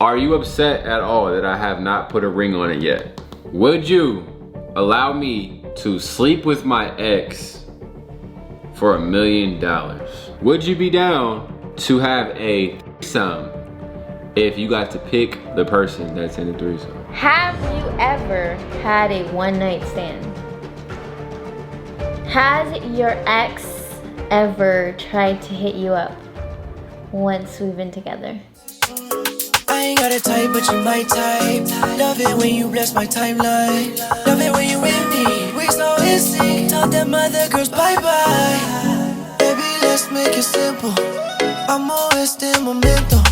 Are you upset at all that I have not put a ring on it yet? Would you allow me to sleep with my ex for $1 million? Would you be down to have a threesome if you got to pick the person that's in the threesome? Have you ever had a one-night stand? Has your ex ever tried to hit you up once we've been together? I ain't got a type, but you my type. Love it when you bless my timeline. Love it when you with me. We so insane. Tell them other girls bye-bye. Baby, let's make it simple. Amo este momento.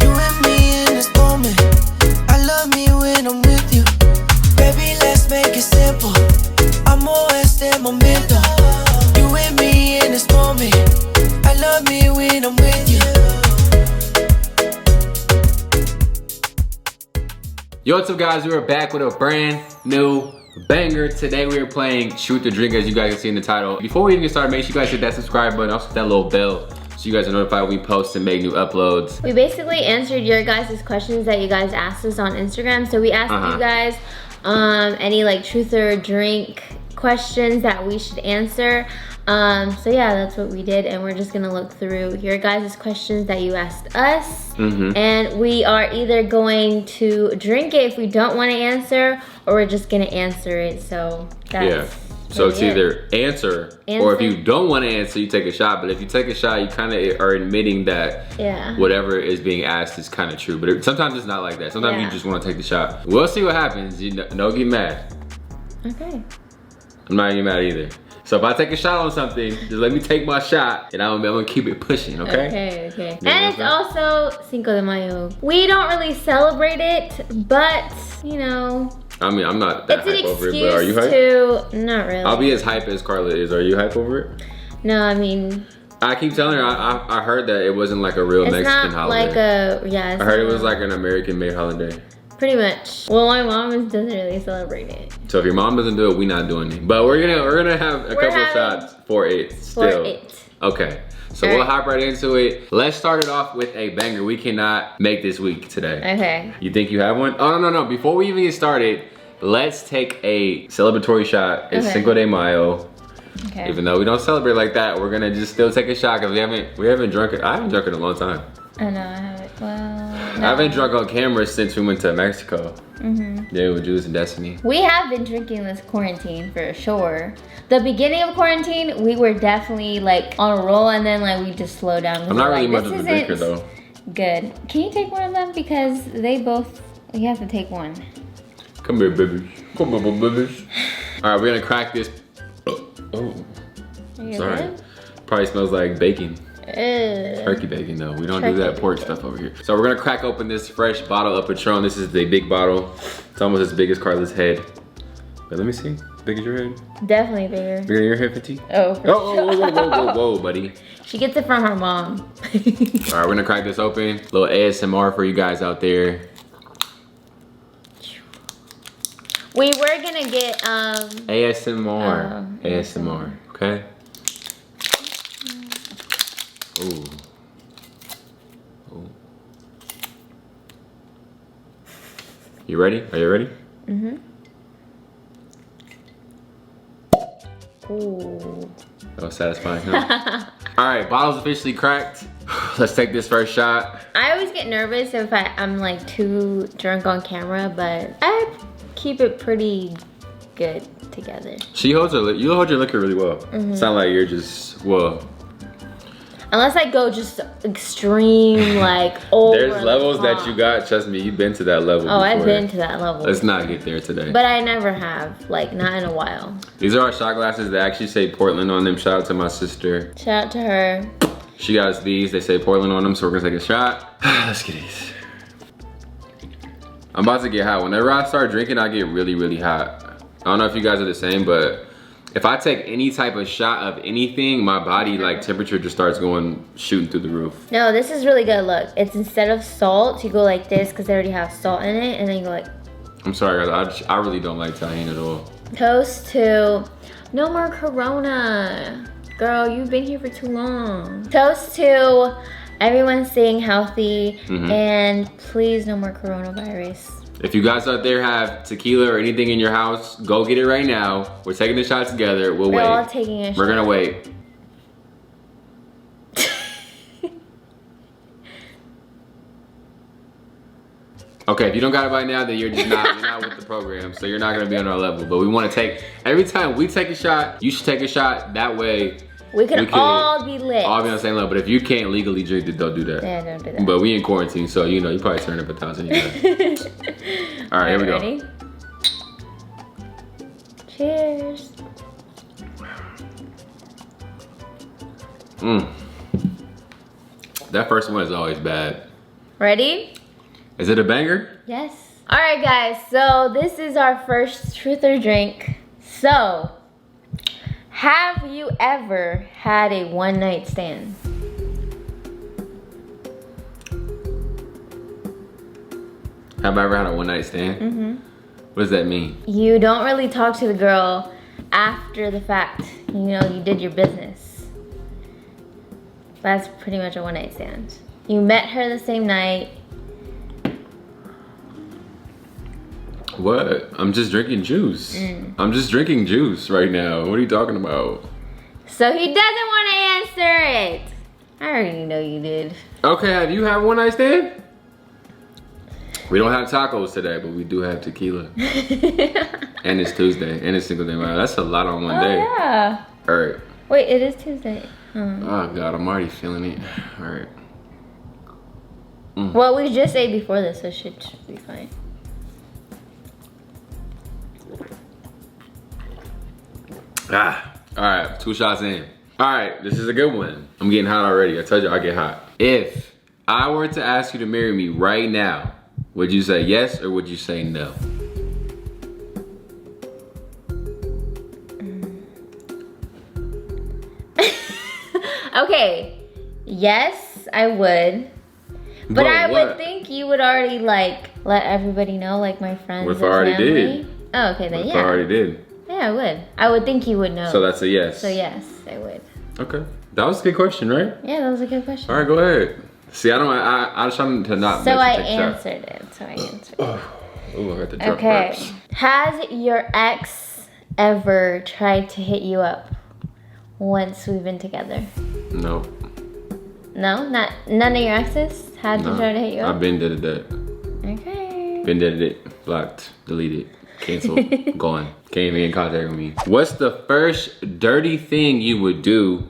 You and me in this moment. I love me when I'm with you. Baby, let's make it simple. Amo este momento. You and me in this moment. I love me when I'm with you. Yo, what's up guys? We are back with a brand new banger. Today we are playing Truth or Drink, as you guys can see in the title. Before we even get started, make sure you guys hit that subscribe button, also hit that little bell so you guys are notified when we post and make new uploads. We basically answered your guys' questions that you guys asked us on Instagram. So we asked you guys any like truth or drink questions that we should answer. So yeah, that's what we did, and we're just gonna look through your guys' questions that you asked us, and we are either going to drink it if we don't want to answer, or we're just gonna answer it. So that's so it's either answer, or if you don't want to answer, you take a shot. But if you take a shot, you kind of are admitting that whatever is being asked is kind of true. But sometimes it's not like that. Sometimes you just want to take the shot. We'll see what happens. You know, don't get mad. Okay. I'm not getting mad either. So if I take a shot on something, just let me take my shot, and I'm gonna keep it pushing, okay? Okay. And it's also Cinco de Mayo. We don't really celebrate it, but you know. I mean, I'm not that hype over it, but are you hype? Not really. I'll be as hype as Carla is. Are you hype over it? No, I mean. I keep telling her, I heard that it wasn't like a real Mexican holiday. Like a, I heard it was like an American-made holiday. Pretty much. Well, my mom doesn't really celebrate it. So if your mom doesn't do it, we not doing it. But we're gonna have a couple shots for it still. For it. Okay. So we'll hop right into it. Let's start it off with a banger we cannot make this week today. Okay. You think you have one? Oh no. Before we even get started, let's take a celebratory shot. It's Cinco de Mayo. Okay. Even though we don't celebrate like that, we're gonna just still take a shot because we haven't drunk it. I haven't drunk it in a long time. I know, I haven't. Well, no. I haven't drunk on camera since we went to Mexico. Yeah, with Juice and Destiny. We have been drinking this quarantine for sure. The beginning of quarantine, we were definitely like on a roll, and then like we just slowed down. I'm not really much of a drinker though. Good. Can you take one of them? Because you have to take one. Come here, baby. Come on, baby. All right, we're gonna crack this. Oh, sorry. Good? Probably smells like bacon. Turkey bacon though. We don't do that pork stuff over here. So we're gonna crack open this fresh bottle of Patron. This is the big bottle. It's almost as big as Carla's head. Wait, let me see. Big as your head? Definitely bigger. Bigger than your head, 50? Oh, for sure. Whoa, buddy. She gets it from her mom. All right, we're gonna crack this open. A little ASMR for you guys out there. We were gonna get ASMR. ASMR, okay? Ooh. Ooh. You ready? Are you ready? Ooh. That was satisfying, huh? All right, bottle's officially cracked. Let's take this first shot. I always get nervous if I'm like too drunk on camera, but I keep it pretty good together. You hold your liquor really well. It's not like you're just, unless I go just extreme, like over. There's levels that you got. Trust me, you've been to that level before. I've been to that level. Let's not get there today. But I never have, like not in a while. These are our shot glasses. They actually say Portland on them. Shout out to my sister. Shout out to her. She got us these. They say Portland on them, so we're gonna take a shot. Let's get these. I'm about to get hot. Whenever I start drinking, I get really, really hot. I don't know if you guys are the same, but if I take any type of shot of anything, my body like temperature just starts shooting through the roof. No, this is really good. Look, it's instead of salt, you go like this because they already have salt in it, and then you go like. I'm sorry guys, I really don't like Tajín at all. Toast to no more Corona. Girl, you've been here for too long. Toast to Everyone's staying healthy, and please no more coronavirus. If you guys out there have tequila or anything in your house, go get it right now. We're taking the shot together. We'll wait. We're all taking a shot. We're gonna wait. Okay, if you don't got it by now, then you're not with the program, so you're not gonna be on our level. But we want to take, every time we take a shot, you should take a shot. That way, we can all be lit. All be on the same level. But if you can't legally drink it, don't do that. Yeah, don't do that. But we in quarantine, so you know, you probably turn up 1,000. All right, here we go. Ready? Cheers. That first one is always bad. Ready? Is it a banger? Yes. All right, guys. So this is our first truth or drink. So, have you ever had a one-night stand? Have I ever had a one-night stand? What does that mean? You don't really talk to the girl after the fact. You know, you did your business. That's pretty much a one-night stand. You met her the same night. What? I'm just drinking juice. I'm just drinking juice right now. What are you talking about? So he doesn't want to answer it. I already know you did. Okay, have you had one night stand? We don't have tacos today, but we do have tequila. And it's Tuesday, and it's Cinco de Mayo. That's a lot on one day. Yeah. All right. Wait, it is Tuesday. Oh God, I'm already feeling it. All right. Well, we just ate before this, so it should be fine. All right, 2 shots in. All right, this is a good one. I'm getting hot already. I told you I get hot. If I were to ask you to marry me right now, would you say yes or would you say no? Okay, yes, I would. But I would think you would already like let everybody know, like my friends. What if I already did? Oh, okay, then What yeah. if I already did? Yeah, I would. I would think you would know. So that's a yes. So yes, I would. Okay, that was a good question, right? Yeah, that was a good question. All right, go ahead. See, I was trying to not. So I answered it. Oh, I got the drunk Okay. burps. Has your ex ever tried to hit you up once we've been together? No. No, none of your exes had to try to hit you up. I've been did that. Okay. Been did it. Blocked. Deleted. Canceled. Gone. Can't even get in contact with me. What's the first dirty thing you would do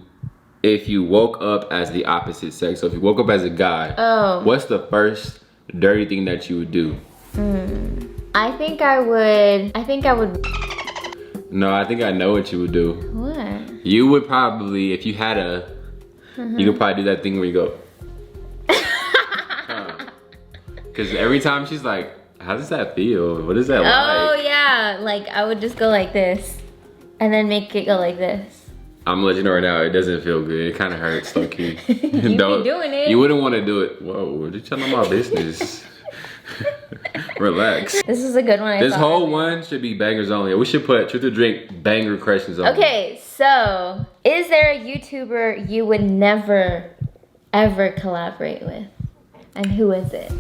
if you woke up as the opposite sex? So if you woke up as a guy, what's the first dirty thing that you would do? I think I would. No, I think I know what you would do. What? You would probably, if you had a, you could probably do that thing where you go. Because every time she's like, how does that feel? What is that like? Oh yeah, like I would just go like this, and then make it go like this. I'm gonna let you know right now, it doesn't feel good. It kind of hurts, low key. You be doing it. You wouldn't want to do it. Whoa, you're telling my business. Relax. This is a good one. This whole one should be bangers only. We should put truth or drink banger questions on. Okay, so is there a YouTuber you would never ever collaborate with, and who is it?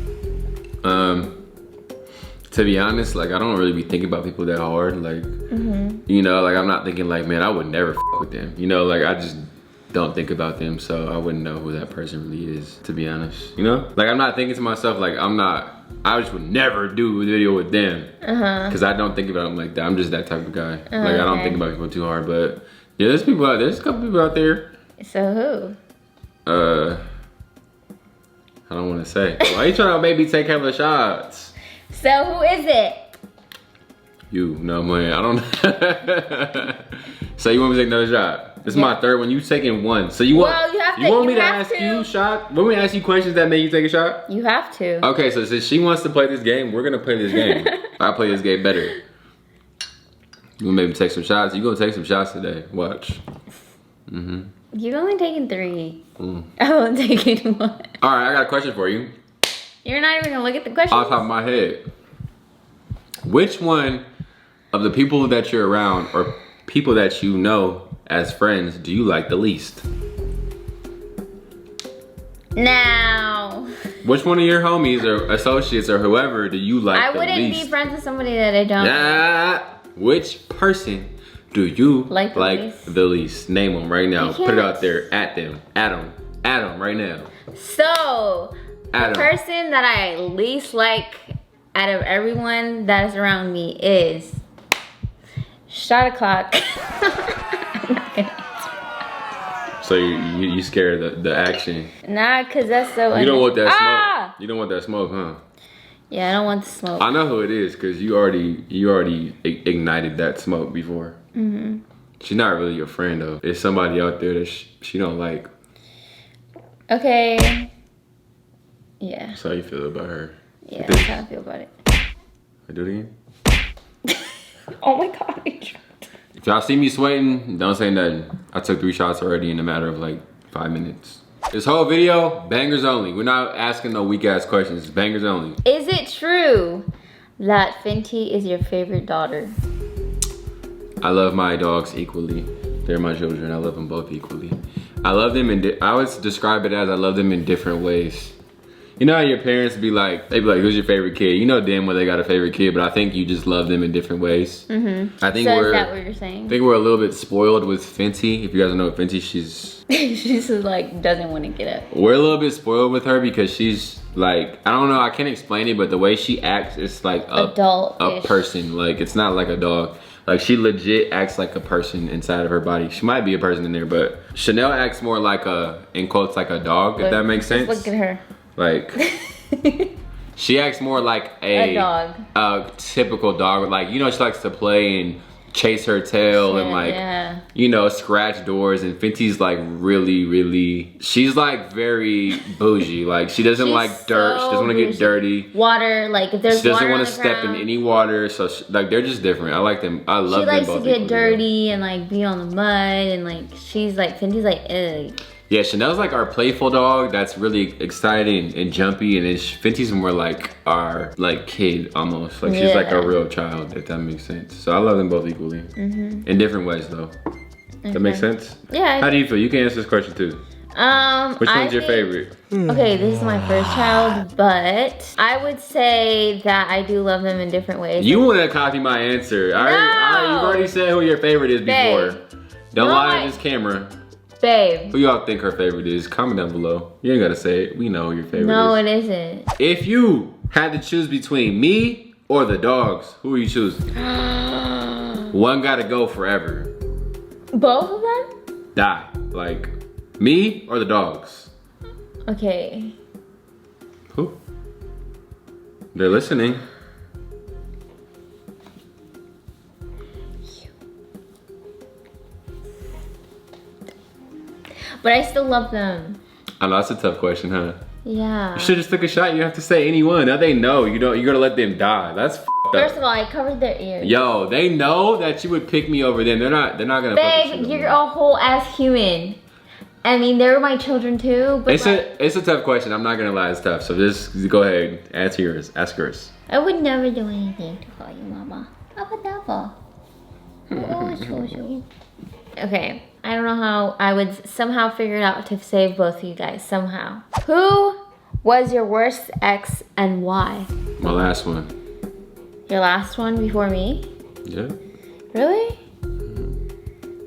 To be honest, like I don't really be thinking about people that hard. Like, you know, like I'm not thinking like, man, I would never f with them. You know, like I just don't think about them, so I wouldn't know who that person really is, to be honest. You know, like I'm not thinking to myself like I just would never do a video with them, because I don't think about them like that. I'm just that type of guy. Like I don't think about people too hard. But yeah, there's people out there. There's a couple people out there. So who? I don't want to say. Why are you trying to make me take hella shots? So who is it? You, no man, I don't. So you want me to take another shot? This is my third one. You taking one. So you want? Well, you have to. You want me to have ask you shot? Want me to ask you questions that make you take a shot? You have to. Okay, so since she wants to play this game, we're gonna play this game. I play this game better. You gonna maybe take some shots? You gonna take some shots today? Watch. You've only taken 3. I've only taken 1. All right, I got a question for you. You're not even gonna look at the question. Off the top of my head, which one of the people that you're around or people that you know as friends do you like the least? Now. Which one of your homies or associates or whoever do you like the least? I wouldn't be friends with somebody that I don't. Yeah. Which person do you like the least? Name them right now. Put it out there. At them. Right now. So, the person that I least like out of everyone that is around me is Shot O'Clock. So you scared of the action? Nah, cause that's so. You don't want that smoke. You don't want that smoke, huh? Yeah, I don't want the smoke. I know who it is, cause you already ignited that smoke before. Mhm. She's not really your friend though. There's somebody out there that she don't like. Okay. Yeah. That's how you feel about her. Yeah, that's how I feel about it. I do it again. Oh my god. If y'all see me sweating, don't say nothing. I took 3 shots already in a matter of like 5 minutes. This whole video, bangers only. We're not asking no weak ass questions. It's bangers only. Is it true that Fenty is your favorite daughter? I love my dogs equally. They're my children. I love them both equally. I love them I would describe it as I love them in different ways. You know how your parents be like, who's your favorite kid? You know damn well they got a favorite kid, but I think you just love them in different ways. Mm-hmm. I think so is that what you're saying? I think we're a little bit spoiled with Fenty. If you guys don't know Fenty, she's... she's like, doesn't want to get up. We're a little bit spoiled with her because she's like, I don't know, I can't explain it, but the way she acts, it's like a person. Like, it's not like a dog. Like, she legit acts like a person inside of her body. She might be a person in there, but Chanel acts more like in quotes, like a dog, if that makes sense. Look at her. Like, she acts more like a dog. A typical dog. Like, you know, she likes to play and chase her tail and like, you know, scratch doors. And Fenty's like really, she's like very bougie. Like, she doesn't like dirt. She doesn't want to get dirty. Water, like if there's water, she doesn't want to step in any water. So like, they're just different. I like them. I love them both. She likes to get dirty and like be on the mud and like Fenty's like, ugh. Yeah, Chanel's like our playful dog that's really excited and jumpy, and then Fenty's more like our like kid almost. Like she's like a real child, if that makes sense. So I love them both equally. In different ways though. That makes sense? Yeah. How do you feel? You can answer this question too. Which one's your favorite? Okay, this is my first child, but I would say that I do love them in different ways. You want to copy my answer. No. You've already said who your favorite is before. Don't lie on this camera. Babe. Who y'all think her favorite is? Comment down below. You ain't gotta say it. We know who your favorite is. No, it isn't. If you had to choose between me or the dogs, who are you choosing? One gotta go forever. Both of them? Die. Like, me or the dogs? Okay. Who? They're listening. But I still love them. I know, that's a tough question, huh? Yeah. You should just took a shot. You have to say anyone. Now they know. You're gonna let them die. That's f***ed up. First of all, I covered their ears. Yo, they know that you would pick me over them. They're not gonna. Babe, you're a whole ass human. I mean, they were my children too. But it's a tough question. I'm not gonna lie, it's tough. So just go ahead, answer yours. Ask yours. I would never do anything to call you mama. I would never. I always chose you. Okay. I don't know how I would somehow figure it out to save both of you guys, somehow. Who was your worst ex and why? My last one. Your last one before me? Yeah. Really?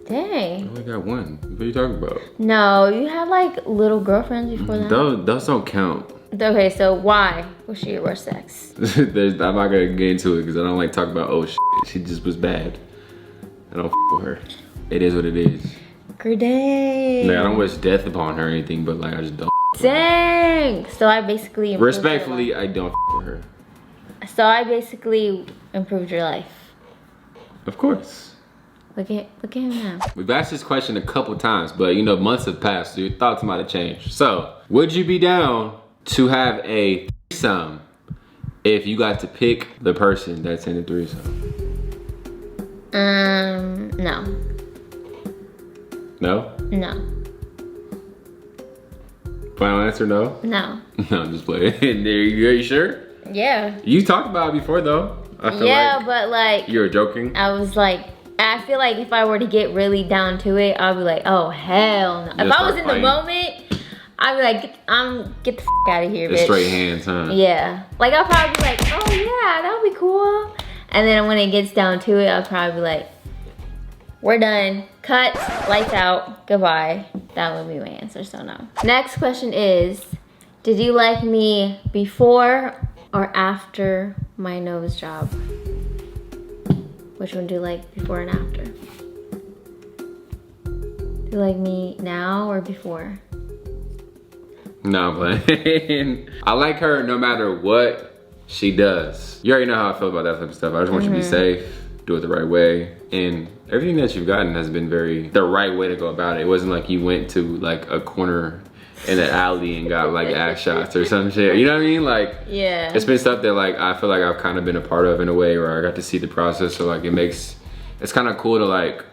Dang. I only got one. What are you talking about? No, you had like little girlfriends before that. Those don't count. Okay, so why was she your worst ex? I'm not gonna get into it because I don't like talking about shit. She just was bad. I don't with her. It is what it is. Dang. Like, I don't wish death upon her or anything, but like I just don't. Dang. So I basically respectfully, I don't with her. So I basically improved your life. Of course. Look at him now. We've asked this question a couple times, but you know, months have passed, so your thoughts might have changed. So, would you be down to have a threesome if you got to pick the person that's in the threesome? No. No? No. Final answer, no? No. No, I'm just playing. Are you sure? Yeah. You talked about it before though. I feel like but like you were joking. I was like, I feel like if I were to get really down to it, I'll be like, oh hell no. If I was in the moment, I'd be like, get the f out of here, bitch. Straight hands, huh? Yeah. Like, I'll probably be like, oh yeah, that would be cool. And then when it gets down to it, I'll probably be like, we're done. Cut, lights out, goodbye. That would be my answer, so no. Next question is, did you like me before or after my nose job? Which one do you like, before and after? Do you like me now or before? No, I'm playing. I like her no matter what she does. You already know how I feel about that type of stuff. I just want you to be safe, do it the right way. And everything that you've gotten has been the right way to go about it. It wasn't like you went to like a corner in an alley and got like ass shots or some shit. You know what I mean? Like, yeah. It's been stuff that like I feel like I've kind of been a part of in a way where I got to see the process. So like it's kind of cool to like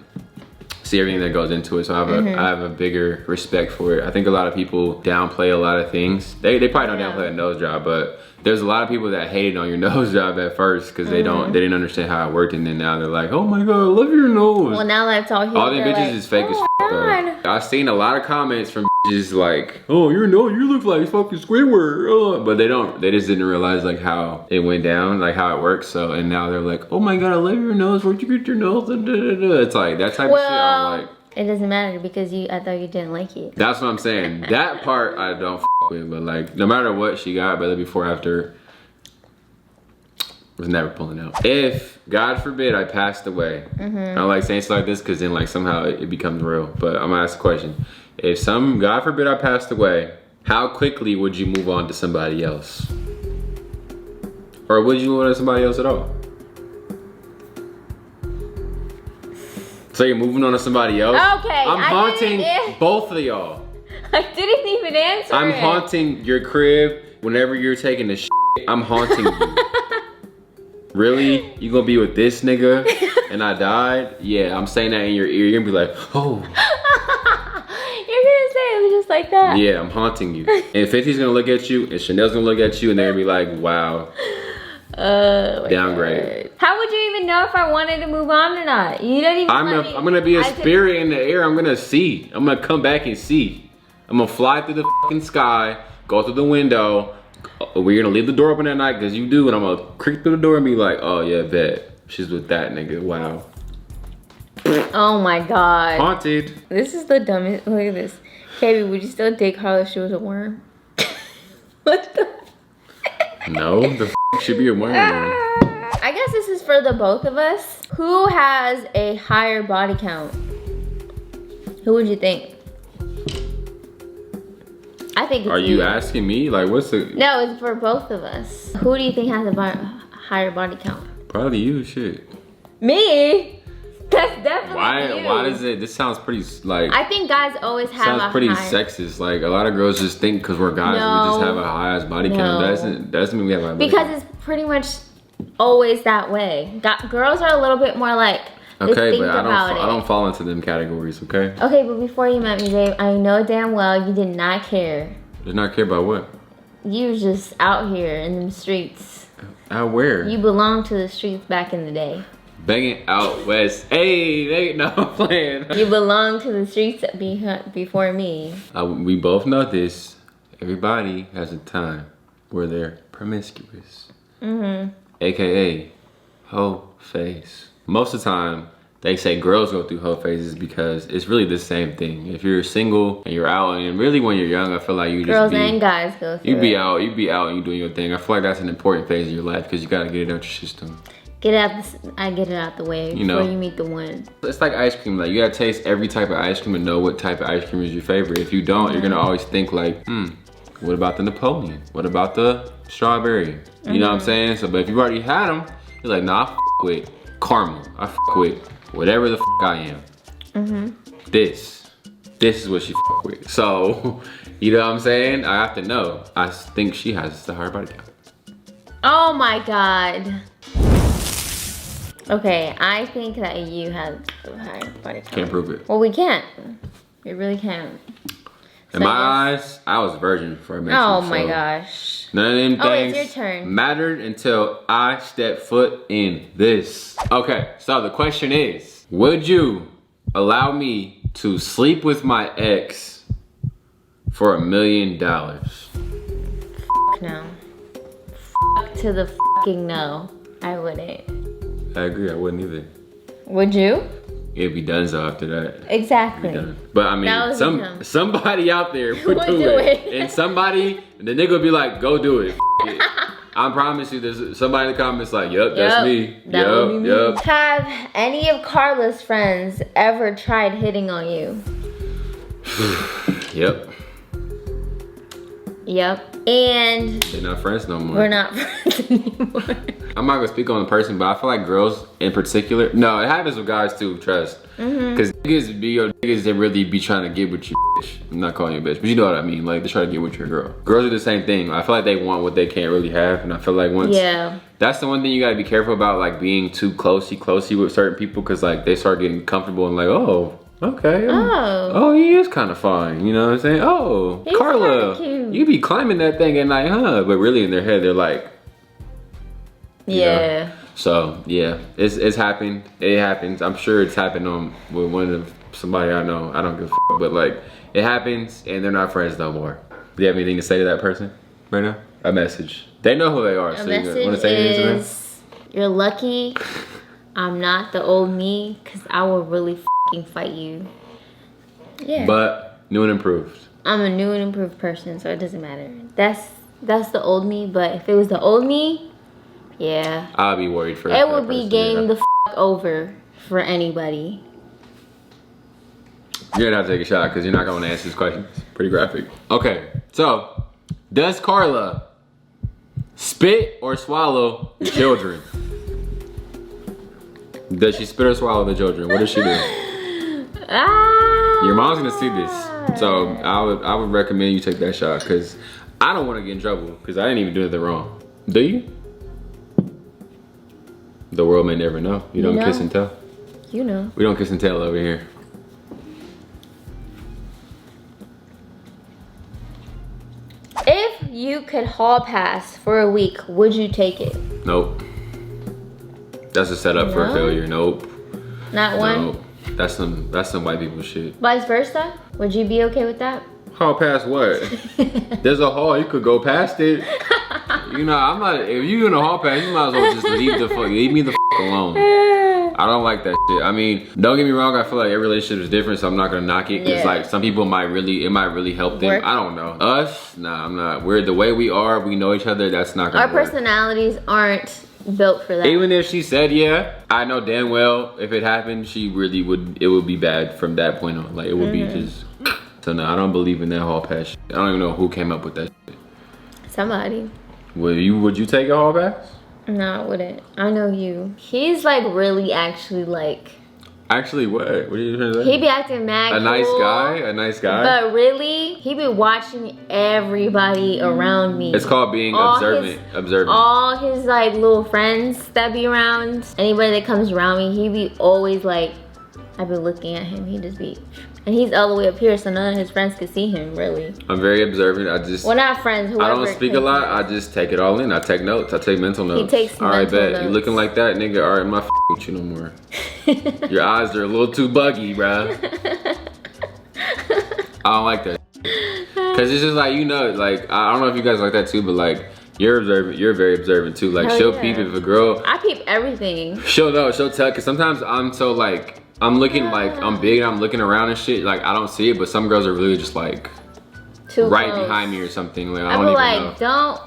see everything that goes into it. So I have a bigger respect for it. I think a lot of people downplay a lot of things. They probably don't downplay a nose job, but there's a lot of people that hated on your nose job at first because they didn't understand how it worked, and then now they're like, oh my god, I love your nose. Well, now that's all. All them bitches like, is fake as f. Though. I've seen a lot of comments from bitches like, oh, you look like fucking Squidward, but they just didn't realize like how it went down, like how it works. So and now they're like, oh my god, I love your nose. Where'd you get your nose? It's like that type of shit. I'm like, it doesn't matter because I thought you didn't like it. That's what I'm saying. That part I don't f with, but like no matter what she got, whether before or after, was never pulling out. If God forbid I passed away, I don't like saying stuff like this because then like somehow it becomes real. But I'm gonna ask a question: if God forbid I passed away, how quickly would you move on to somebody else, or would you move on to somebody else at all? So you're moving on to somebody else? Okay. I'm haunting both of y'all. I didn't even answer. I'm haunting your crib whenever you're taking a shit. I'm haunting you. Really? You gonna be with this nigga and I died? Yeah, I'm saying that in your ear. You're gonna be like, oh. You're gonna say it just like that? Yeah, I'm haunting you. And 50's gonna look at you and Chanel's gonna look at you and they're gonna be like, wow. Downgrade. God. How would you even know if I wanted to move on or not? You don't even I'm gonna be a spirit in the air. I'm gonna see. I'm gonna come back and see. I'm gonna fly through the fucking sky, go through the window. We're gonna leave the door open at night because you do, and I'm gonna creak through the door and be like, oh yeah, bet. She's with that nigga. Wow. Oh my god. Haunted. This is the dumbest. Look at this. KB, would you still date Carla if she was a worm? What the? No, the should be a worm. I guess this is for the both of us. Who has a higher body count? Who would you think? I think it's Are you asking me? Like, what's the... No, it's for both of us. Who do you think has a higher body count? Probably you, shit. Me? That's definitely you. Why does it... This sounds pretty, like... I think guys always have sounds pretty sexist. Like, a lot of girls just think because we're guys, we just have a high-ass body count. That doesn't mean we have a high body count. Because it's pretty much always that way. Girls are a little bit more like... Okay, but I don't fall into them categories, okay? Okay, but before you met me, babe, I know damn well you did not care. Did not care about what? You was just out here in the streets. Out where? You belonged to the streets back in the day. Banging out west. Hey, no, I'm playing. You belonged to the streets before me. We both know this. Everybody has a time where they're promiscuous. AKA, hoe phase. Most of the time, they say girls go through hoe phases because it's really the same thing. If you're single and you're out, and really when you're young, I feel like girls and guys go through you be out and you doing your thing. I feel like that's an important phase of your life because you gotta get it out your system. I get it out the way before you meet the one. It's like ice cream. Like you gotta taste every type of ice cream and know what type of ice cream is your favorite. If you don't, you're gonna always think like, what about the Napoleon? What about the strawberry? You know what I'm saying? So, but if you already had them, you're like, nah, I f with caramel. I f with whatever the f I am. This is what she f with. So, you know what I'm saying? I have to know. I think she has the higher body count. Oh my God. Okay, I think that you have the higher body count. Can't prove it. Well, we can't. We really can't. In my eyes, I was a virgin before I met you. Oh my gosh. None of them things it's your turn. mattered until I stepped foot in this. Okay, so the question is, would you allow me to sleep with my ex for $1 million. No. To the fucking no. I wouldn't. I agree, I wouldn't either. Would you? It'd be donezo after that. Exactly. But I mean, somebody out there would do it. And somebody, the nigga would be like, go do it. I promise you, there's somebody in the comments like, yep, that's me. Yep. Have any of Carla's friends ever tried hitting on you? Yep. And they're not friends no more. We're not friends anymore. I'm not gonna speak on the person, but I feel like girls in particular, no, it happens with guys too, trust. Cause niggas they really be trying to get with you, bitch. I'm not calling you a bitch, but you know what I mean. Like they try to get with your girl. Girls are the same thing. I feel like they want what they can't really have, and I feel like once that's the one thing you gotta be careful about, like being too closey with certain people, cause like they start getting comfortable and like, oh, okay. Oh, he is kind of fine. You know what I'm saying? Oh, he's Carla, you be climbing that thing at night, huh? But really in their head, they're like, yeah. Know? So yeah, it's happened. It happens. I'm sure it's happened with one of somebody I know. I don't give a f, but like it happens, and they're not friends no more. Do you have anything to say to that person right now? A message. They know who they are. So you want to say anything to them? You're lucky. I'm not the old me, cause I will really fight you. Yeah. But new and improved. I'm a new and improved person, so it doesn't matter. That's the old me, but if it was the old me, yeah. I'll be worried for it would be game the over for anybody. You're gonna have to take a shot because you're not gonna answer this question. It's pretty graphic. Okay, so does Carla spit or swallow the children? Does she spit or swallow the children? What does she do? Your mom's gonna see this, so I would recommend you take that shot because I don't want to get in trouble because I didn't even do anything wrong. Do you? The world may never know. You don't kiss and tell. You know. We don't kiss and tell over here. If you could hall pass for a week, would you take it? Nope. That's a setup for a failure. Nope. Not one? Nope. That's some white people shit. Vice versa? Would you be okay with that? Hall past what? There's a hall, you could go past it. You know, I'm not, if you in a hall pass, you might as well just leave me the fuck alone. I don't like that shit. I mean, don't get me wrong, I feel like every relationship is different, so I'm not gonna knock it. Cause like some people it might really help them. I don't know. Us, nah, I'm not. We're the way we are, we know each other, that's not gonna work. Our personalities aren't built for that. Even if she said yeah, I know damn well if it happened, it would be bad from that point on. Like it would be just, so no, I don't believe in that hall pass shit. I don't even know who came up with that shit. Somebody. Would you take a hall pass? No, I wouldn't. I know you. He's like really actually like. Actually what? What are you trying to say? He be acting mad A nice guy? A nice guy? But really, he be watching everybody around me. It's called being observant. All his like little friends that be around, anybody that comes around me, he be always like, I be looking at him, he just be. And he's all the way up here, so none of his friends could see him, really. I'm very observant. Well, not friends, I don't speak a lot. I just take it all in. I take notes. I take mental notes. He takes all right, mental bet. notes. You looking like that, nigga? All right, I'm not with you no more. Your eyes are a little too buggy, bruh. I don't like that. Cause it's just like, you know, like, I don't know if you guys like that too, but like, you're observant. You're very observant too. Like, she'll peep if a girl. I peep everything. She'll tell. Cause sometimes I'm so like, I'm looking like I'm big and I'm looking around and shit, like I don't see it, but some girls are really just like too right close. behind me or something. Like I I'm don't even like, know.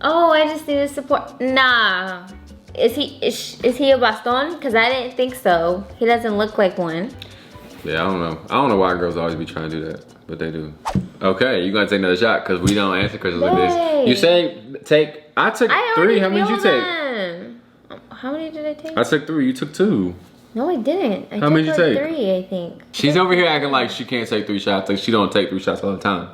I just need to support. Nah. Is he a baston? Cause I didn't think so. He doesn't look like one. Yeah, I don't know. I don't know why girls always be trying to do that, but they do. Okay, you gonna take another shot because we don't answer questions like this. You say take. I took 3. How many did you take? How many did I take? I took 3. You took 2. No, I didn't. How many did you take? 3, I think. She's over here acting like she can't take 3 shots. Like she don't take 3 shots all the time.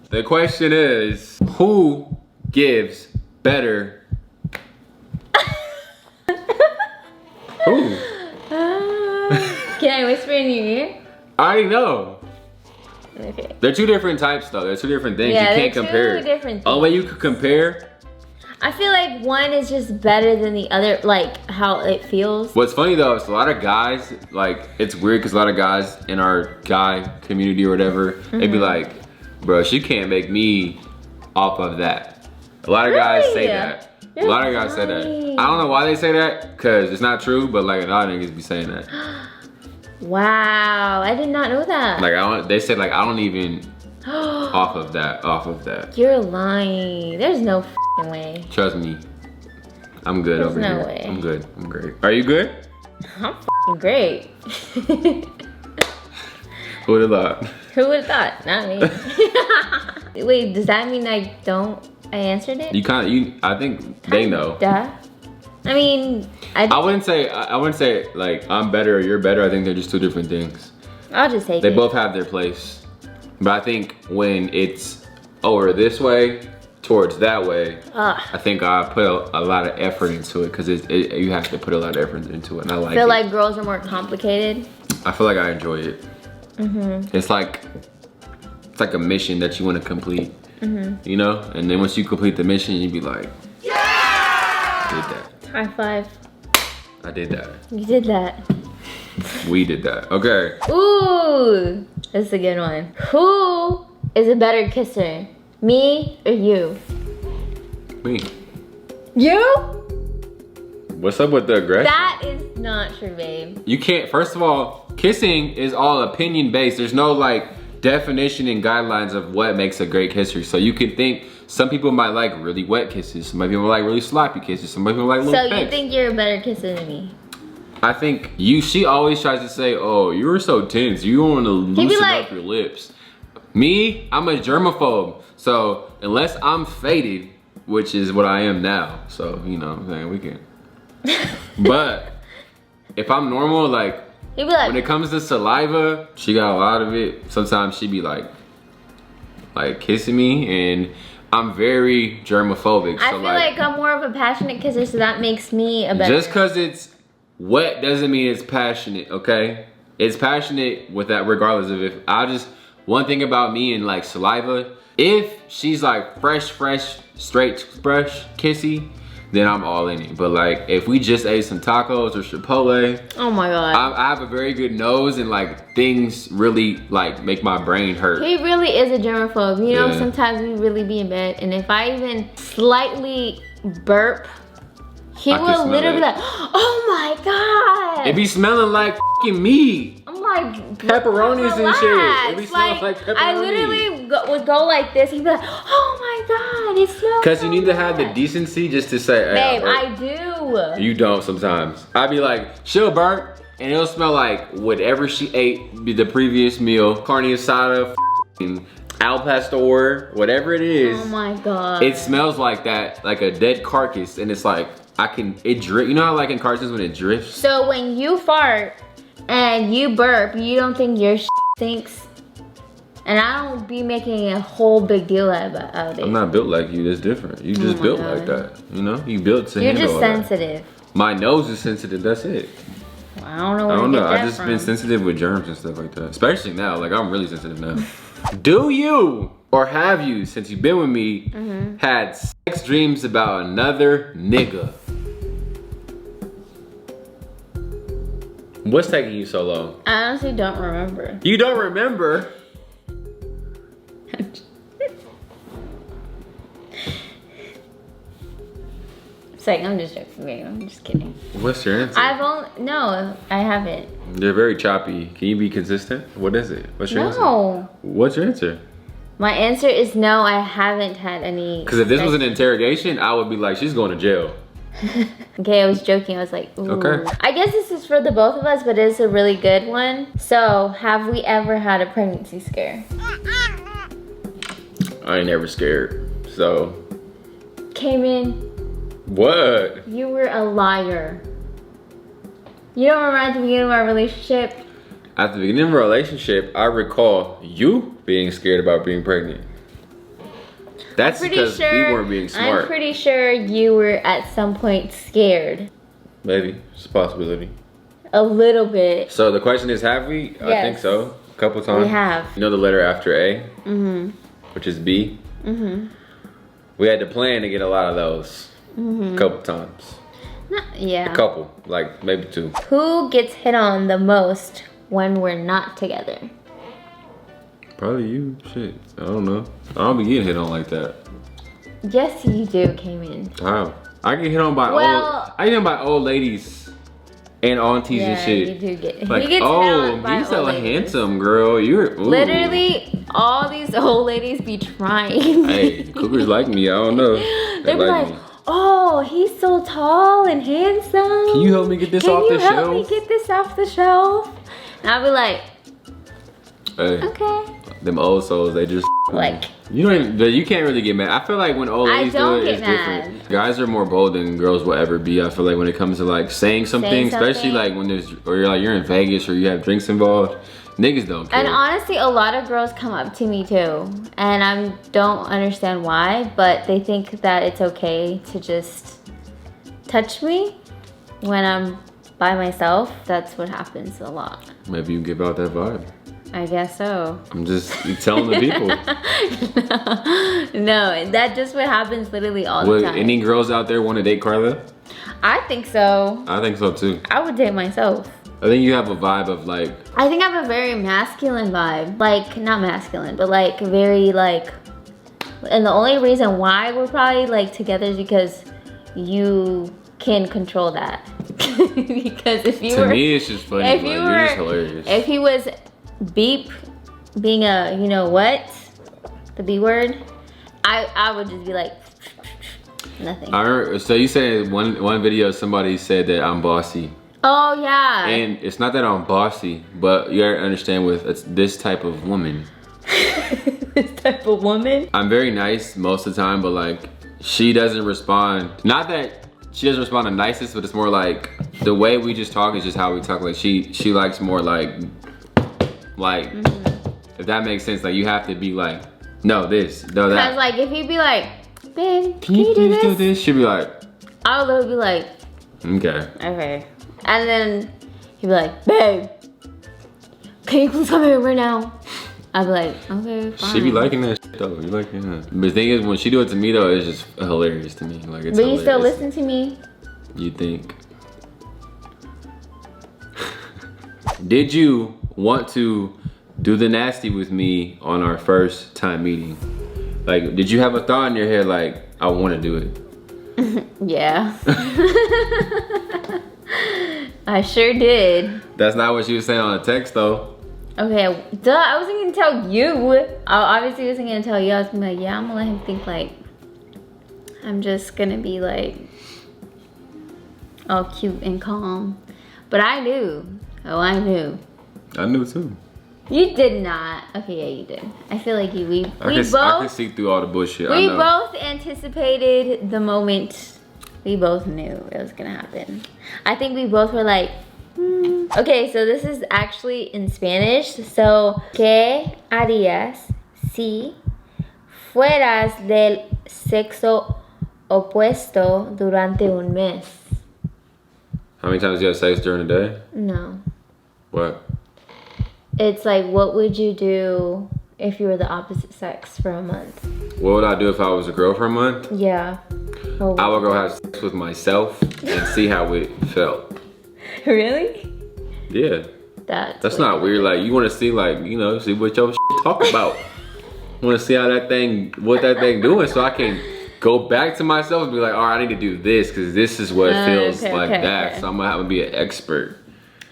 The question is, who gives better? Who? Can I whisper in your ear? I already know. Okay. They're 2 different types though. They're 2 different things. Yeah, you can't compare. 2 different things. Only way you could compare. I feel like one is just better than the other, like how it feels. What's funny though is a lot of guys, like it's weird because a lot of guys in our guy community or whatever, they be like, bro, she can't make me off of that. A lot of guys say that. A lot of guys say that. I don't know why they say that, because it's not true, but like a lot of niggas be saying that. Wow, I did not know that. Like they say like I don't even off of that. You're lying. There's no f***ing way. Trust me. I'm good over here. No way. I'm good. I'm great. Are you good? I'm f***ing great. Who would've thought? Who would've thought? Not me. Wait, does that mean I answered it? I think they know. Duh. I mean, I wouldn't say like I'm better or you're better. I think they're just two different things. I'll just take it. They both have their place. But I think when it's over this way towards that way, I think I put a lot of effort into it because you have to put a lot of effort into it, and I like it. Feel like girls are more complicated? I feel like I enjoy it. It's like a mission that you want to complete, you know? And then once you complete the mission, you be like, yeah! I did that. High five. I did that. You did that. We did that. Okay. Ooh, that's a good one. Who is a better kisser? Me or you? Me. You? What's up with the aggression? That is not true, babe. You can't, first of all, kissing is all opinion based. There's no like definition and guidelines of what makes a great kisser. So you can think some people might like really wet kisses. Some people like really sloppy kisses. Some people like little So you think you're a better kisser than me? I think she always tries to say, oh, you were so tense. You want to loosen up your lips. Me, I'm a germaphobe. So unless I'm faded, which is what I am now. So, you know what I'm saying, we can. But if I'm normal, like when it comes to saliva, she got a lot of it. Sometimes she be like kissing me, and I'm very germophobic. I feel like I'm more of a passionate kisser, so that makes me a better. Just cause it's wet doesn't mean it's passionate, okay? It's passionate with that regardless of if one thing about me and like saliva, if she's like fresh, straight fresh, kissy, then I'm all in it. But like if we just ate some tacos or Chipotle, oh my god, I have a very good nose, and like things really like make my brain hurt. He really is a germaphobe. You know, sometimes we really be in bed, and if I even slightly burp, he will literally be like, oh my god. It be smelling like fucking meat. I'm like, pepperonis and shit. It be smelling like pepperonis. I literally would go like this. He'd be like, oh my god, it smells. Because you need to have the decency just to say, hey, babe, I do. You don't sometimes. I'd be like, she'll burp, and it'll smell like whatever she ate the previous meal. Carne asada, al pastor, whatever it is. Oh my god. It smells like that, like a dead carcass, and it's like, it drips. You know how like in cartoons when it drifts? So when you fart and you burp, you don't think your stinks? And I don't be making a whole big deal out of it. I'm not built like you, that's different. You just built like that, you know? You built to handle You're just sensitive. My nose is sensitive, that's it. Well, I don't know where you get that I just been sensitive with germs and stuff like that. Especially now, like I'm really sensitive now. Do you, or have you, since you've been with me, had sex dreams about another nigga? What's taking you so long? I honestly don't remember. You don't remember? It's like, I'm just joking, babe. I'm just kidding. What's your answer? No, I haven't. You're very choppy. Can you be consistent? What is it? What's your answer? No. What's your answer? My answer is no, I haven't had any. Because if this was an interrogation, I would be like, she's going to jail. Okay, I was joking. I was like, ooh. Okay. I guess this is for the both of us, but it's a really good one. So, have we ever had a pregnancy scare? I ain't never scared. So. Came in. What? You were a liar. You don't remember at the beginning of our relationship? At the beginning of our relationship, I recall you being scared about being pregnant. That's because we weren't being smart. I'm pretty sure you were at some point scared. Maybe. It's a possibility. A little bit. So the question is, have we? Yes. I think so. A couple times. We have. You know the letter after A? Mm-hmm. Which is B? Mm-hmm. We had to plan to get a lot of those. A couple times. Yeah. A couple, like maybe 2. Who gets hit on the most when we're not together? Probably you. Shit, I don't know. I don't be getting hit on like that. Yes, you do, Cayman. How? I get hit on by I get hit on by old ladies and aunties and shit. You do get. Like, hit on by you so old ladies. handsome, girl. You're ooh. Literally, all these old ladies be trying. Hey, cougars like me. I don't know. They be like, oh, he's so tall and handsome. Can you help me get this off the shelf? Can you help me get this off the shelf? And I'll be like, hey, okay. Them old souls, they just like. You can't really get mad. I feel like when old ladies do it, it's mad. different. Guys are more bold than girls will ever be. I feel like when it comes to like saying something, especially like when you're in Vegas or you have drinks involved, niggas don't care. And honestly, a lot of girls come up to me too, and I don't understand why, but they think that it's okay to just touch me when I'm by myself. That's what happens a lot. Maybe you give out that vibe. I guess so. I'm just telling the people. No, that just what happens literally all the time. Any girls out there want to date Carla? I think so. I think so too. I would date myself. I think you have a vibe of like. I think I have a very masculine vibe. Like, not masculine, but like very like. And the only reason why we're probably like together is because you can control that. Because if you to me, it's just funny. If like, you you're just hilarious. If he was beep, being a, you know what, the B word, I would just be like, nothing. I remember, so you said one video somebody said that I'm bossy. Oh yeah. And it's not that I'm bossy, but you gotta understand with this type of woman. This type of woman? I'm very nice most of the time, but like she doesn't respond. Not that she doesn't respond the nicest, but it's more like the way we just talk is just how we talk. Like she likes more like if that makes sense. Like you have to be like, no this, no that. Cause like if he'd be like, babe, can you please do this? She'd be like, I'll literally be like, okay. And then he'd be like, babe, can you please come here right now? I'd be like, okay, fine. She be liking that shit though. You like that. But the thing is, when she do it to me though, it's just hilarious to me. Like it's. But hilarious. you still listen to me? You think? Did you want to do the nasty with me on our first time meeting? Like, did you have a thought in your head like, I want to do it? Yeah. I sure did. That's not what she was saying on the text though. Okay, duh, I wasn't gonna tell you. I obviously wasn't gonna tell you. I was gonna be like, yeah, I'm gonna let him think like, I'm just gonna be like, all cute and calm. But I knew. Oh, I knew. I knew too. You did not. Okay, yeah, you did. I feel like we I can see through all the bullshit. We both anticipated the moment. We both knew it was gonna happen. I think we both were like, Okay, so this is actually in Spanish. So, ¿qué harías si fueras del sexo opuesto durante un mes? How many times do you have sex during the day? No. What? It's like, what would you do if you were the opposite sex for a month? What would I do if I was a girl for a month? Yeah. I would go have sex with myself and see how it felt. Really? Yeah. That's not weird. Like, you want to see, like, you know, see what your shit talk about. Want to see how what that thing doing, so I can go back to myself and be like, all right, I need to do this because this is what feels like that. So I'm gonna have to be an expert.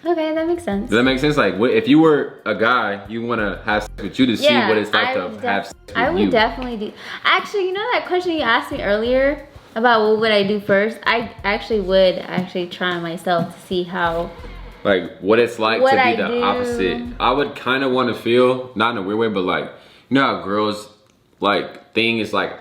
Okay, that makes sense. Does that make sense? Like, if you were a guy, you want to have sex with you to see what it's like to have sex with you. I would definitely do. Actually, you know that question you asked me earlier about what would I do first? I actually would try myself to see how. Like, what it's like to be the opposite. I would kind of want to feel, not in a weird way, but like, you know how girls, like, thing is like,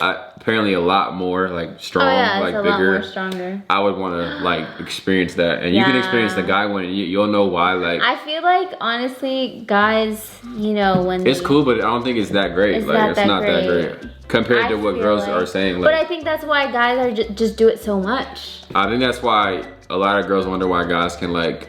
apparently a lot more like strong, like it's bigger. A lot more stronger. I would want to like experience that, and you can experience the guy one. You'll know why. Like, I feel like honestly, guys, you know when it's cool, but I don't think it's that great. It's not that great compared to what girls are saying. Like, but I think that's why guys are just do it so much. I think that's why a lot of girls wonder why guys can like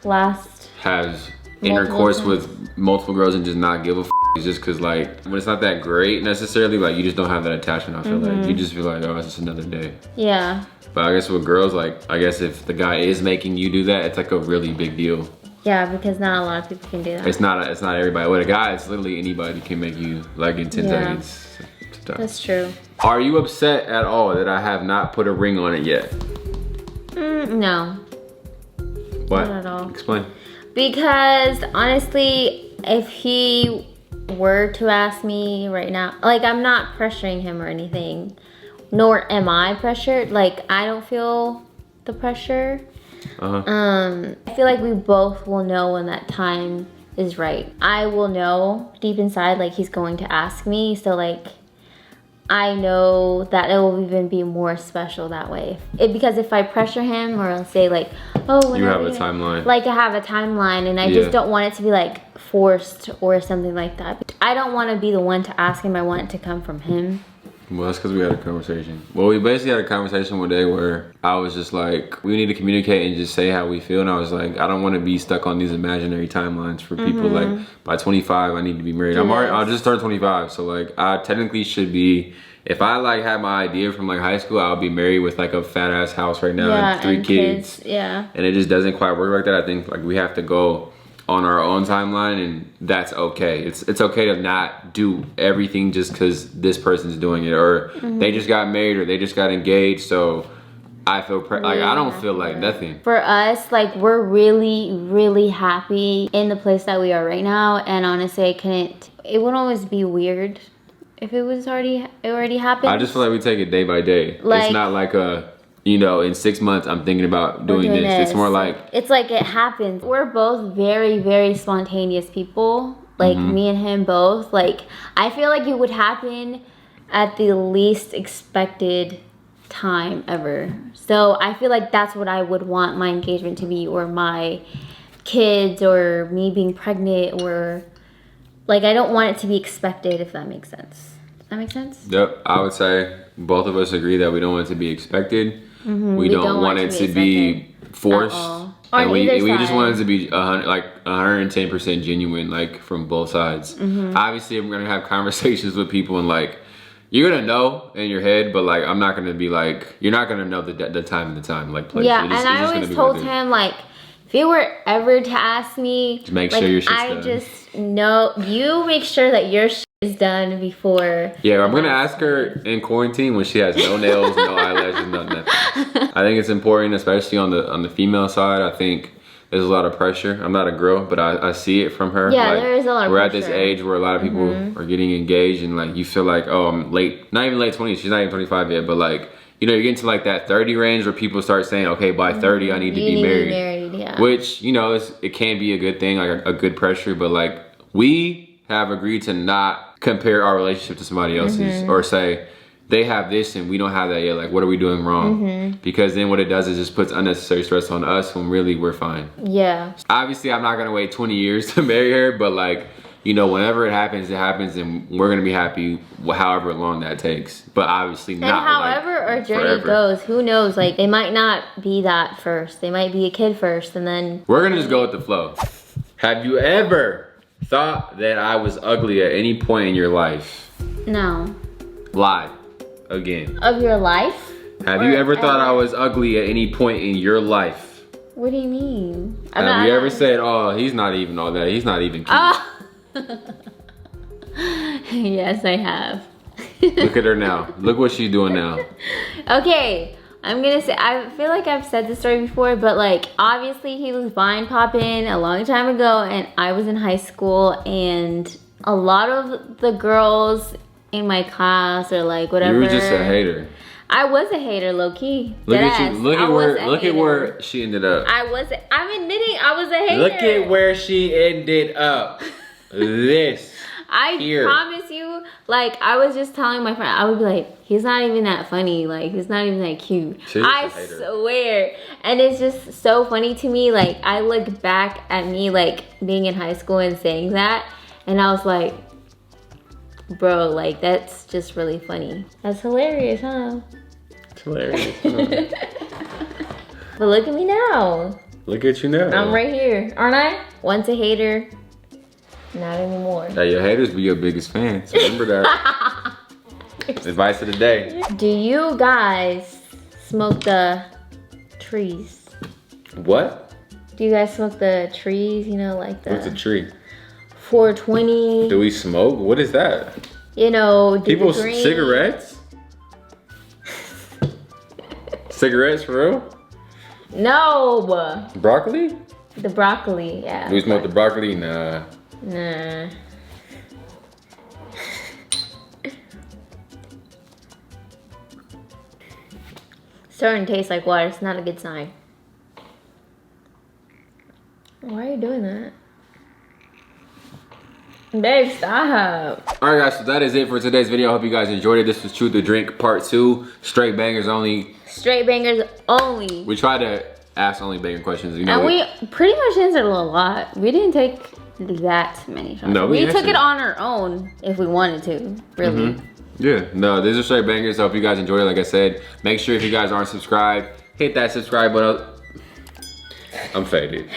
last have intercourse with multiple girls and just not give a f. just cause like when it's not that great necessarily, like you just don't have that attachment. I feel like you just feel like, oh, it's just another day. Yeah. But I guess with girls, like I guess if the guy is making you do that, it's like a really big deal. Yeah, because not a lot of people can do that. It's not everybody. With a guy, it's literally anybody can make you like in 10 seconds. That's true. Are you upset at all that I have not put a ring on it yet? No. What? Not at all. Explain. Because honestly, if he were to ask me right now, like I'm not pressuring him or anything, nor am I pressured. Like I don't feel the pressure. I feel like we both will know when that time is right. I will know deep inside like he's going to ask me, so like I know that it will even be more special that way. Because if I pressure him or say like, oh, you have a timeline. Like I have a timeline and I just don't want it to be like forced or something like that. I don't want to be the one to ask him. I want it to come from him. Well, that's because we had a conversation. Well, we basically had a conversation one day where I was just like, we need to communicate and just say how we feel. And I was like, I don't want to be stuck on these imaginary timelines for people. Like by 25, I need to be married. I'll just start 25. So like I technically should be, if I like had my idea from like high school, I'll be married with like a fat ass house right now and 3 kids. Yeah. And it just doesn't quite work like that. I think like we have to go on our own timeline, and that's okay. It's okay to not do everything just because this person's doing it, or they just got married, or they just got engaged. So I feel like I don't feel like nothing. For us, like we're really, really happy in the place that we are right now, and honestly, it would always be weird if it already happened. I just feel like we take it day by day. Like, it's not like in 6 months I'm thinking about doing this. It's more like it's like it happens. We're both very, very spontaneous people. Like me and him both. Like I feel like it would happen at the least expected time ever. So I feel like that's what I would want my engagement to be, or my kids, or me being pregnant, or like I don't want it to be expected, if that makes sense. Does that make sense? Yep, I would say both of us agree that we don't want it to be expected. We don't want it to be forced. And we just want it to be 110% genuine, like from both sides. Obviously, I'm gonna have conversations with people, and like you're gonna know in your head, but like I'm not gonna be like, you're not gonna know the time and the time, like place. Yeah, and I always told him like, if you were ever to ask me, just make sure your shit's done. I just know you make sure that your shit is done before. Yeah, I'm gonna ask her in quarantine when she has no nails, no eyelashes, nothing. I think it's important, especially on the female side. I think there's a lot of pressure. I'm not a girl, but I see it from her. Yeah, like, there is a lot of pressure. We're at this age where a lot of people are getting engaged, and like you feel like, oh, I'm late, not even late 20s. She's not even 25 yet, but like, you're getting to like that 30 range where people start saying, okay, by 30 I need to be married. Yeah. Which, it can be a good thing, like a good pressure, but like we have agreed to not compare our relationship to somebody else's, or say they have this and we don't have that yet. Like, what are we doing wrong? Because then what it does is just puts unnecessary stress on us when really we're fine. Yeah. Obviously, I'm not gonna wait 20 years to marry her, but like, whenever it happens, and we're gonna be happy however long that takes. But obviously not. And however our journey forever goes, who knows? Like, they might not be that first. They might be a kid first, and then we're gonna just go with the flow. Have you ever thought that I was ugly at any point in your life? No. Lie. Again. Of your life? Have you ever thought I was ugly at any point in your life? What do you mean? Have you ever said, oh, he's not even all that. He's not even cute. Yes, I have. Look at her now. Look what she's doing now. Okay, I'm gonna say, I feel like I've said this story before, but like, obviously he was Vine popping a long time ago, and I was in high school, and a lot of the girls in my class, or like whatever. You were just a hater. I was a hater, low key. Look at you. Look at where she ended up. I'm admitting I was a hater. Look at where she ended up. Promise you, like, I was just telling my friend, I would be like, he's not even that funny, like, he's not even that cute. I swear. And it's just so funny to me, like, I look back at me, like, being in high school and saying that, and I was like, bro, like, that's just really funny. That's hilarious, huh? It's hilarious, huh? But look at me now. Look at you now. I'm right here, aren't I? Once a hater, Not anymore. Hey, your haters be your biggest fans. Remember that. Advice of the day. Do you guys smoke the trees? What? Do you guys smoke the trees? You know, like the... What's a tree? 420. Do we smoke? What is that? You know, people cigarettes? Cigarettes for real? No. Broccoli? The broccoli, yeah. Do we smoke the broccoli? Nah. Nah. Starting to taste like water. It's not a good sign. Why are you doing that? Babe, stop. Alright guys, so that is it for today's video. I hope you guys enjoyed it. This was Truth or Drink Part 2. Straight bangers only. Straight bangers only. We tried to ask only banger questions. You know, and we pretty much answered a lot. We didn't take that many shots. No, we took it on our own if we wanted to, really. Yeah, no, these are straight bangers. I hope you guys enjoyed it. Like I said, make sure if you guys aren't subscribed, hit that subscribe button. I'm faded.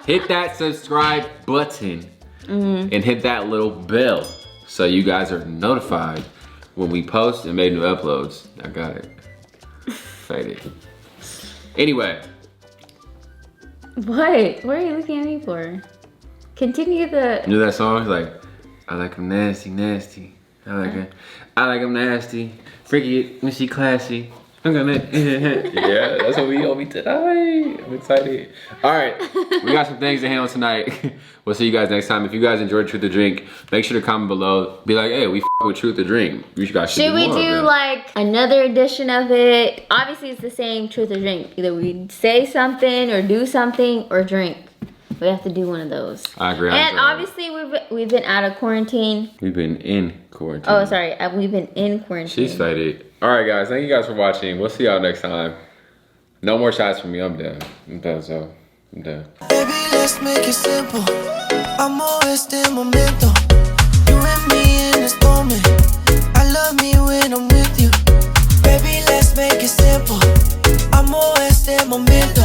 Hit that subscribe button and hit that little bell so you guys are notified when we post and make new uploads. I got it. Faded. Anyway. What? What are you looking at me for? Continue the... You know that song? It's like, I like him nasty, nasty. I like him nasty. Freaky when she classy. I'm gonna... Yeah, that's what we owe me tonight. I'm excited. All right, we got some things to handle tonight. We'll see you guys next time. If you guys enjoyed Truth or Drink, make sure to comment below. Be like, hey, we with Truth or Drink. You guys should we do like another edition of it? Obviously, it's the same Truth or Drink. Either we say something or do something or drink. We have to do one of those. I agree. And obviously, we've been out of quarantine. We've been in quarantine. Oh, sorry. We've been in quarantine. She's faded. All right, guys. Thank you guys for watching. We'll see y'all next time. No more shots from me. I'm done. I'm done, so I'm done. Baby, let's make it simple. Amor, este momento. You and me in this moment. I love me when I'm with you. Baby, let's make it simple. Amor, este momento.